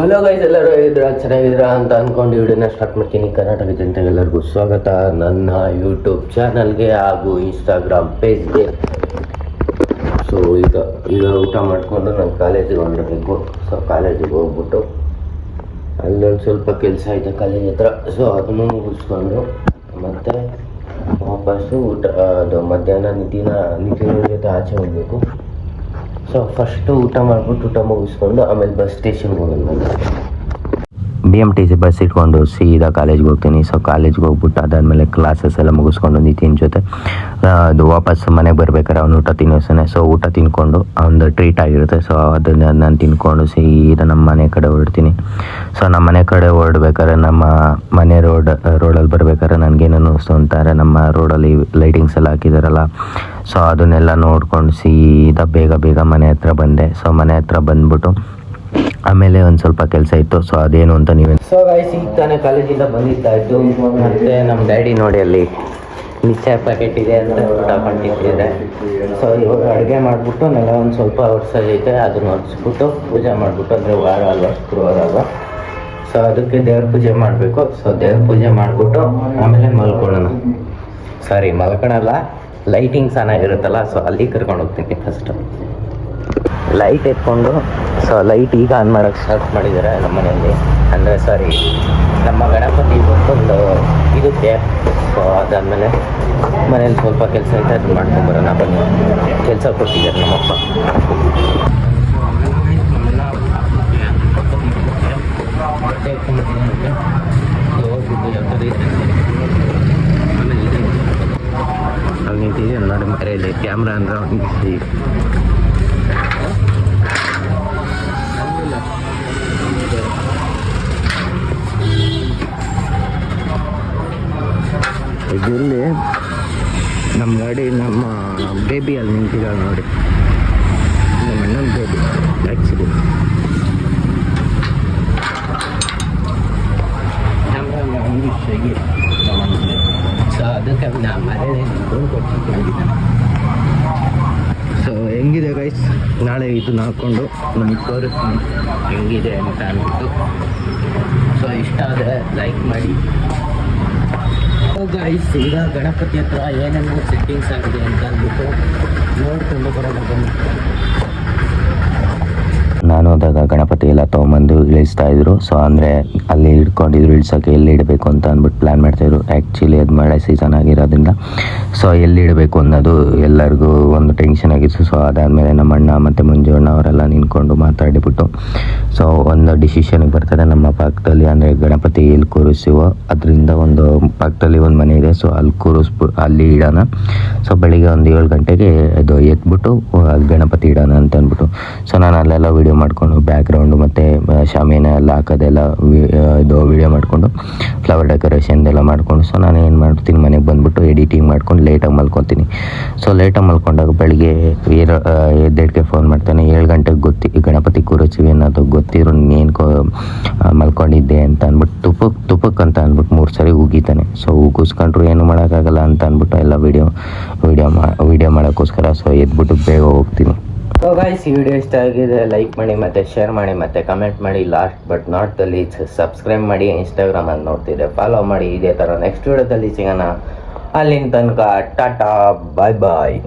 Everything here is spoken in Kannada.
ಹಲೋ ಗೈಸ್, ಎಲ್ಲರೂ ಚೆನ್ನಾಗಿದ್ದೀರಾ ಅಂತ ಅಂದ್ಕೊಂಡು ವಿಡಿಯೋನ ಸ್ಟಾರ್ಟ್ ಮಾಡ್ತೀನಿ. ಕರ್ನಾಟಕ ಜನತೆಗೆಲ್ಲರಿಗೂ ಸ್ವಾಗತ ನನ್ನ ಯೂಟ್ಯೂಬ್ ಚಾನಲ್ಗೆ ಹಾಗೂ ಇನ್ಸ್ಟಾಗ್ರಾಮ್ ಪೇಜ್ಗೆ. ಸೊ ಈಗ ಊಟ ಮಾಡಿಕೊಂಡು ನಾನು ಕಾಲೇಜಿಗೆ ಹೊರಡಬೇಕು. ಸೊ ಕಾಲೇಜಿಗೆ ಹೋಗ್ಬಿಟ್ಟು ಅಲ್ಲೊಂದು ಸ್ವಲ್ಪ ಕೆಲಸ ಐತೆ ಕಾಲೇಜ್ ಹತ್ರ. ಸೊ ಅದನ್ನು ಮುಗಿಸ್ಕೊಂಡು ಮತ್ತೆ ವಾಪಸ್ಸು ಅದು ಮಧ್ಯಾಹ್ನ ನಿತಿನ ಜೊತೆ ಆಚೆ ಹೋಗಬೇಕು. ಸೊ ಫಸ್ಟು ಊಟ ಮುಗಿಸ್ಕೊಂಡು ಆಮೇಲೆ ಬಸ್ ಸ್ಟೇಷನ್ಗೆ ಹೋಗೋದು. BMTC ಬಸ್ ಇಟ್ಕೊಂಡು ಸೀದಾ ಕಾಲೇಜ್ಗೆ ಹೋಗ್ತೀನಿ. ಸೊ ಕಾಲೇಜ್ಗೆ ಹೋಗ್ಬಿಟ್ಟು ಅದಾದಮೇಲೆ ಕ್ಲಾಸಸ್ ಎಲ್ಲ ಮುಗಿಸ್ಕೊಂಡು ನಿತಿನ್ ಜೊತೆ ಅದು ವಾಪಸ್ ಮನೆಗೆ ಬರ್ಬೇಕಾದ್ರೆ ಅವ್ನು ಊಟ ತಿನ್ನಿಸ್ತಾನೆ. ಸೊ ಊಟ ತಿನ್ಕೊಂಡು ಒಂದು ಟ್ರೀಟ್ ಆಗಿರುತ್ತೆ. ಸೊ ಅದನ್ನು ನಾನು ತಿನ್ಕೊಂಡು ಸೀದಾ ನಮ್ಮ ಮನೆ ಕಡೆ ಹೊರಡ್ತೀನಿ. ಸೊ ನಮ್ಮ ಮನೆ ಕಡೆ ಹೊರಡ್ಬೇಕಾದ್ರೆ ನಮ್ಮ ಮನೆ ರೋಡಲ್ಲಿ ಬರ್ಬೇಕಾದ್ರೆ ನನಗೇನು ಅನ್ನಿಸ್ತು ಅಂತಾರೆ, ನಮ್ಮ ರೋಡಲ್ಲಿ ಲೈಟಿಂಗ್ಸ್ ಎಲ್ಲ ಹಾಕಿದಾರಲ್ಲ. ಸೊ ಅದನ್ನೆಲ್ಲ ನೋಡ್ಕೊಂಡು ಸೀದಾ ಬೇಗ ಮನೆ ಹತ್ರ ಬಂದೆ. ಸೊ ಮನೆ ಹತ್ರ ಬಂದ್ಬಿಟ್ಟು ಆಮೇಲೆ ಒಂದು ಸ್ವಲ್ಪ ಕೆಲಸ ಇತ್ತು. ಸೊ ಅದೇನು ಅಂತ ನೀವೇ. ಸೊ ಗೈಸ್, ಈಗ ತಾನೇ ಕಾಲೇಜಿಂದ ಬಂದಿದ್ದಾಯಿತು. ಮತ್ತು ನಮ್ಮ ಡ್ಯಾಡಿ ನೋಡಿ ಅಲ್ಲಿ ಮಿಕ್ಚರ್ ಪ್ಯಾಕೆಟ್ ಇದೆ ಅಂತ ಊಟ பண்ணிಟ್ಟಿದ್ದಾರೆ. ಸೊ ಇವಾಗ ಅಡುಗೆ ಮಾಡಿಬಿಟ್ಟು ನೆಲ ಒಂದು ಸ್ವಲ್ಪ ಒರೆಸೋದೈತೆ, ಅದನ್ನು ಒರೆಸ್ಬಿಟ್ಟು ಪೂಜೆ ಮಾಡಿಬಿಟ್ಟು, ಅಂದರೆ ವಾರ ಅಲ್ವಾ ಶುಕ್ರವಾರ ಅಲ್ವಾ. ಸೊ ಅದಕ್ಕೆ ದೇವ್ರ ಪೂಜೆ ಮಾಡಬೇಕು. ಸೊ ದೇವ್ರ ಪೂಜೆ ಮಾಡಿಬಿಟ್ಟು ಆಮೇಲೆ ಮಲ್ಕೊಳಲ್ಲ, ಲೈಟಿಂಗ್ ಚೆನ್ನಾಗಿರುತ್ತಲ್ಲ. ಸೊ ಅಲ್ಲಿ ಕರ್ಕೊಂಡು ಹೋಗ್ತೀನಿ. ಫಸ್ಟು ಲೈಟ್ ಎತ್ಕೊಂಡು, ಸೊ ಲೈಟ್ ಈಗ ಆನ್ ಮಾಡೋಕ್ಕೆ ಸ್ಟಾರ್ಟ್ ಮಾಡಿದ್ದಾರೆ ನಮ್ಮ ಮನೆಯಲ್ಲಿ. ಅಂದರೆ ನಮ್ಮ ಗಣಪತಿ ಒಂದು ಇದಕ್ಕೆ. ಸೊ ಅದಾದಮೇಲೆ ಮನೇಲಿ ಸ್ವಲ್ಪ ಕೆಲಸ ಐತೆ, ಅದನ್ನ ಮಾಡ್ಕೊಂಬರೋಣ ಬನ್ನಿ. ಕೆಲಸ ಕೊಟ್ಟಿದ್ದಾರೆ ನಮ್ಮಪ್ಪ. ಅಲ್ಲಿ ನಿಂತಿದೆ ನೋಡಿ ಮರೆಯಲ್ಲಿ ಕ್ಯಾಮ್ರಾ ಅಂದ್ರೆ ಒಂದು ಇಲ್ಲಿ ನಮ್ಮ ಗಾಡಿ, ನಮ್ಮ ಬೇಬಿ ಅಲ್ಲಿ ನಿಂತಿದ್ದಾಳೆ ನೋಡಿ, ನಮ್ಮ ಅಣ್ಣನ ಬೇಬಿ ಆ್ಯಕ್ಚುಲಿ. ಸೊ ಅದಕ್ಕೆ ನಾನು ಮನೇಲಿ ಸೊ ಹೆಂಗಿದೆ ಗೈಸ್, ನಾಳೆ ಇದನ್ನ ಹಾಕ್ಕೊಂಡು ನಮಗೆ ತೋರಿಸ್ತೀನಿ ಹೆಂಗಿದೆ ಅಂತ ಅಂದ್ಬಿಟ್ಟು. ಸೊ ಇಷ್ಟ ಆದರೆ ಲೈಕ್ ಮಾಡಿ. ಗೈಸ್, ಈಗ ಗಣಪತಿ ಹತ್ರ ಏನೇನೋ ಸೆಟ್ಟಿಂಗ್ಸ್ ಆಗಿದೆ ಅಂತ ಅಂದ್ಬಿಟ್ಟು ನೋಡ್ಕೊಂಡು ಬರೋಣ ಬನ್ನಿ. ನಾನು ಹೋದಾಗ ಗಣಪತಿ ಎಲ್ಲ ತೊಗೊಂಬಂದು ಇಳಿಸ್ತಾ ಇದ್ರು. ಸೊ ಅಂದರೆ ಅಲ್ಲಿ ಇಟ್ಕೊಂಡಿದ್ರು, ಇಳ್ಸೋಕ್ಕೆ ಎಲ್ಲಿ ಇಡಬೇಕು ಅಂತ ಅಂದ್ಬಿಟ್ಟು ಪ್ಲ್ಯಾನ್ ಮಾಡ್ತಾಯಿದ್ರು. ಆ್ಯಕ್ಚುಲಿ ಅದು ಮಳೆ ಸೀಸನ್ ಆಗಿರೋದ್ರಿಂದ ಸೊ ಎಲ್ಲಿ ಇಡಬೇಕು ಅನ್ನೋದು ಎಲ್ಲರಿಗೂ ಒಂದು ಟೆನ್ಷನ್ ಆಗಿತ್ತು. ಸೊ ಅದಾದಮೇಲೆ ನಮ್ಮ ಅಣ್ಣ ಮತ್ತು ಮಂಜು ಅಣ್ಣ ಅವರೆಲ್ಲ ನಿಂತ್ಕೊಂಡು ಮಾತಾಡಿಬಿಟ್ಟು ಸೊ ಒಂದು ಡಿಸಿಷನ್ಗೆ ಬರ್ತಾರೆ. ನಮ್ಮ ಪಕ್ಕದಲ್ಲಿ ಅಂದರೆ ಗಣಪತಿ ಎಲ್ಲಿ ಕೂರಿಸ್ತೀವೋ ಅದರಿಂದ ಒಂದು ಪಕ್ಕದಲ್ಲಿ ಒಂದು ಮನೆ ಇದೆ. ಸೊ ಅಲ್ಲಿ ಇಡೋಣ. ಸೊ ಬೆಳಿಗ್ಗೆ ಒಂದು 7 ಗಂಟೆಗೆ ಅದು ಎತ್ಬಿಟ್ಟು ಗಣಪತಿ ಇಡೋಣ ಅಂತ ಅಂದ್ಬಿಟ್ಟು. ಸೊ ನಾನು ಅಲ್ಲೆಲ್ಲ ವೀಡಿಯೋ ಮಾಡಿಕೊಂಡು ಬ್ಯಾಕ್ಗ್ರೌಂಡು ಮತ್ತು ಶಾಮಿಯಾನ ಎಲ್ಲ ಹಾಕೋದೆಲ್ಲ ಇದು ವೀಡಿಯೋ ಮಾಡಿಕೊಂಡು ಫ್ಲವರ್ ಡೆಕೋರೇಷನ್ ಎಲ್ಲ ಮಾಡಿಕೊಂಡು. ಸೊ ನಾನು ಏನು ಮಾಡ್ತೀನಿ, ಮನೆಗೆ ಬಂದುಬಿಟ್ಟು ಎಡಿಟಿಂಗ್ ಮಾಡ್ಕೊಂಡು ಲೇಟಾಗಿ ಮಲ್ಕೊತೀನಿ. ಸೊ ಲೇಟಾಗಿ ಮಲ್ಕೊಂಡಾಗ ಬೆಳಿಗ್ಗೆ ಎದ್ದೇಳಕ್ಕೆ ಫೋನ್ ಮಾಡ್ತಾನೆ. 7 ಗಂಟೆಗೆ ಗಣಪತಿ ಕೂರಿಸ್ತೀವಿ ಅನ್ನೋದು ಗೊತ್ತಿರೋ ನೀನು ಮಲ್ಕೊಂಡಿದ್ದೆ ಅಂತ ಅಂದ್ಬಿಟ್ಟು ತುಪ್ಪಕ್ಕೆ ಅಂತ ಅಂದ್ಬಿಟ್ಟು 3 ಸರಿ ಉಗೀತಾನೆ. ಸೊ ಉಗಿಸ್ಕೊಂಡ್ರು ಏನು ಮಾಡೋಕ್ಕಾಗಲ್ಲ ಅಂತ ಅಂದ್ಬಿಟ್ಟು ಎಲ್ಲ ವೀಡಿಯೋ ಮಾಡೋಕ್ಕೋಸ್ಕರ ಸೊ ಎದ್ಬಿಟ್ಟು ಬೇಗ ಹೋಗ್ತೀನಿ. ಸೊ ಗೈಸ್, ಈ ವಿಡಿಯೋ ಇಷ್ಟ ಆಗಿದೆ ಲೈಕ್ ಮಾಡಿ ಮತ್ತು ಶೇರ್ ಮಾಡಿ ಮತ್ತು ಕಮೆಂಟ್ ಮಾಡಿ. Last but not the least subscribe ಮಾಡಿ. ಇನ್ಸ್ಟಾಗ್ರಾಮಲ್ಲಿ ನೋಡ್ತಿದ್ದೆ ಫಾಲೋ ಮಾಡಿ. ಇದೇ ಥರ ನೆಕ್ಸ್ಟ್ ವಿಡಿಯೋದಲ್ಲಿ ಸಿಗೋಣ. ಅಲ್ಲಿನ ತನಕ ಟಾಟಾ, ಬಾಯ್ ಬಾಯ್.